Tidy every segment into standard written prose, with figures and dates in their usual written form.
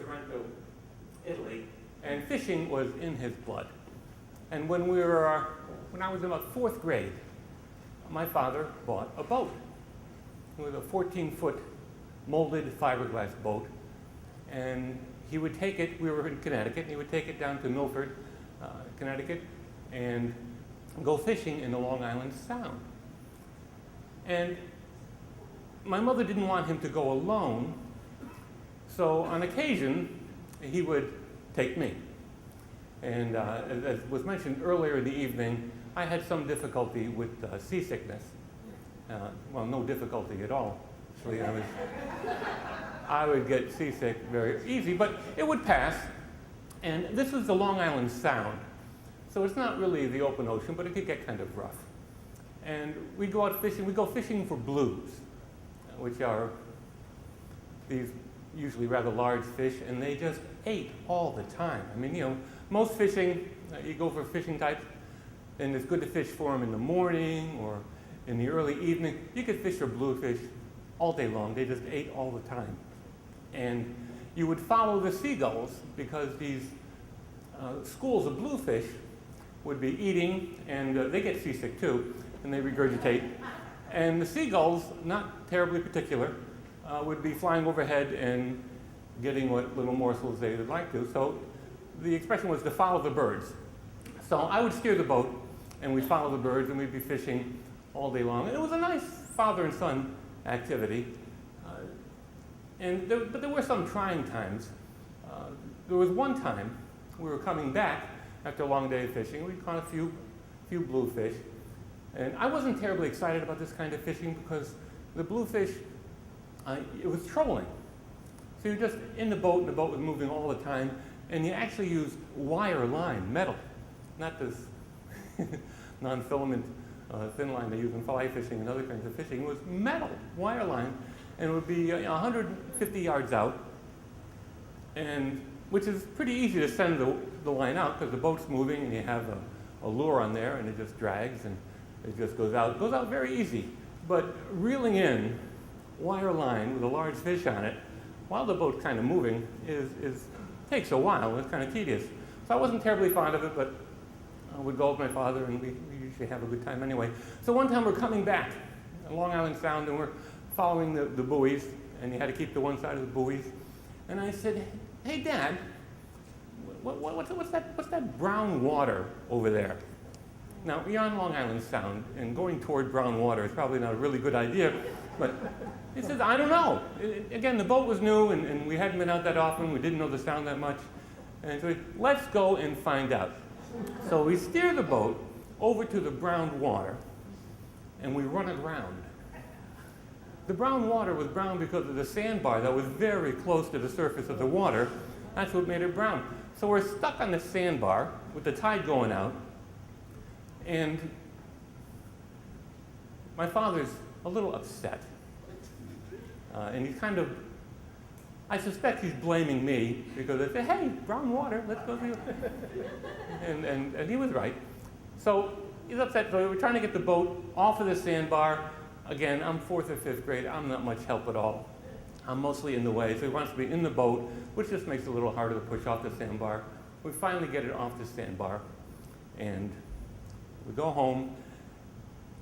Sorrento, Italy, and fishing was in his blood. And when I was in about 4th grade, my father bought a boat. It was a 14-foot molded fiberglass boat, and he would take it, we were in Connecticut, and he would take it down to Milford, Connecticut, and go fishing in the Long Island Sound. And my mother didn't want him to go alone, so on occasion, he would take me. And as was mentioned earlier in the evening, I had some difficulty with seasickness. Well, no difficulty at all. Actually, I would get seasick very easy, but it would pass. And this was the Long Island Sound. So it's not really the open ocean, but it could get kind of rough. And we go out fishing. We go fishing for blues, which are these usually rather large fish, and they just ate all the time. I mean, you know, most fishing, you go for fishing types, and it's good to fish for them in the morning or in the early evening. You could fish for bluefish all day long. They just ate all the time. And you would follow the seagulls because these schools of bluefish would be eating, and they get seasick too, and they regurgitate. And the seagulls, not terribly particular, would be flying overhead and getting what little morsels they would like to. So the expression was to follow the birds. So I would steer the boat, and we'd follow the birds, and we'd be fishing all day long. And it was a nice father and son activity. But there were some trying times. There was one time we were coming back after a long day of fishing. We caught a few bluefish. And I wasn't terribly excited about this kind of fishing because the bluefish, it was trolling. So you're just in the boat, and the boat was moving all the time, and you actually used wire line, metal, not this non-filament thin line they use in fly fishing and other kinds of fishing. It was metal, wire line, and it would be 150 yards out, and which is pretty easy to send the line out because the boat's moving and you have a lure on there and it just drags and it just goes out. It goes out very easy. But reeling in wire line with a large fish on it while the boat's kind of moving takes a while. It's kind of tedious. So I wasn't terribly fond of it, but I would go with my father and we usually have a good time anyway. So one time we're coming back on Long Island Sound and we're following the buoys, and you had to keep to one side of the buoys. And I said, "Hey, Dad, what's that brown water over there?" Now, you're on Long Island Sound, and going toward brown water is probably not a really good idea, but he says, "I don't know." Again, the boat was new, and we hadn't been out that often. We didn't know the sound that much. And so let's go and find out. So we steer the boat over to the brown water, and we run it around. The brown water was brown because of the sandbar that was very close to the surface of the water. That's what made it brown. So we're stuck on the sandbar with the tide going out, and my father's a little upset. And he's kind of, I suspect he's blaming me because I said, "Hey, brown water, let's go see." And he was right. So he's upset. So we're trying to get the boat off of the sandbar. Again, I'm 4th or 5th grade. I'm not much help at all. I'm mostly in the way. So he wants to be in the boat, which just makes it a little harder to push off the sandbar. We finally get it off the sandbar, and we go home.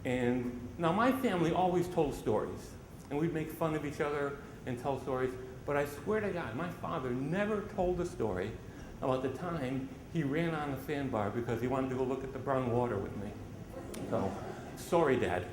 And now my family always told stories, and we'd make fun of each other and tell stories. But I swear to God, my father never told a story about the time he ran on the sandbar because he wanted to go look at the brown water with me. So, sorry, Dad.